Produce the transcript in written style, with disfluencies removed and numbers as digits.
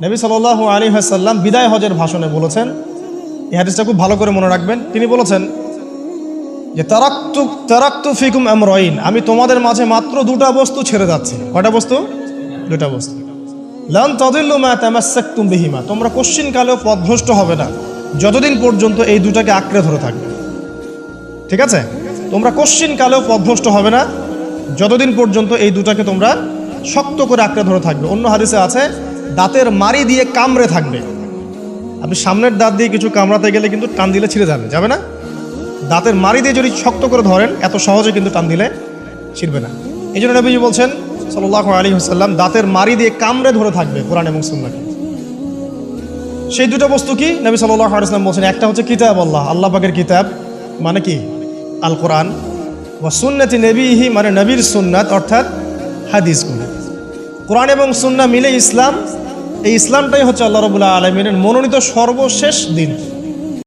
নবী সাল্লাল্লাহু আলাইহি ওয়াসাল্লাম বিদায় হজের ভাষণে বলেছেন, এই হাদিসটা খুব ভালো করে মনে রাখবেন। তিনি বলেছেন যে তারাক্তু ফিকুম আমরাইন, আমি তোমাদের মাঝে মাত্র দুটা বস্তু ছেড়ে যাচ্ছি। কয়টা বস্তু? দুটা বস্তু। লান তাদিল্লু মা তামাসসাকতুম বিহিমা, তোমরা কোশ্চিনকালেও পথভ্রষ্ট হবে না যতদিন পর্যন্ত এই দুটাকে আঁকড়ে ধরে থাকবে। ঠিক আছে, তোমরা কোশ্চিনকালেও পথভ্রষ্ট হবে না যতদিন পর্যন্ত এই দুটাকে তোমরা শক্ত করে আঁকড়ে ধরে থাকবে। অন্য হাদিসে আছে দাঁতের মাড়ি দিয়ে কামড়ে থাকবে। আপনি সামনের দাঁত দিয়ে কিছু কামড়াতে গেলে কিন্তু টান দিলে ছিঁড়ে যাবে, যাবে না? দাঁতের মাড়ি দিয়ে যদি শক্ত করে ধরেন এত সহজে কিন্তু টান দিলে ছিঁড়বে না। এই জন্য নবীজি বলছেন সাল্লাল্লাহু আলাইহি ওয়াসাল্লাম দাঁতের মাড়ি দিয়ে কামড়ে ধরে থাকবে কোরআন এবং সুন্নাহকে। সেই দুটো বস্তু কি? নবী সাল্লাল্লাহু আলাইহি ওয়াসাল্লাম বলছেন, একটা হচ্ছে কিতাব আল্লাহ, আল্লাহ পাকের কিতাব মানে কি? আল কোরআন। ওয়া সুন্নতি নবীহি মানে নবীর সুন্নাত অর্থাৎ হাদিসগুলো। কোরআন এবং সুন্নাহ মিলে ইসলাম। এই ইসলামটাই হচ্ছে আল্লাহ রাব্বুল আলামিনের মনোনীত সর্বশেষ দিন।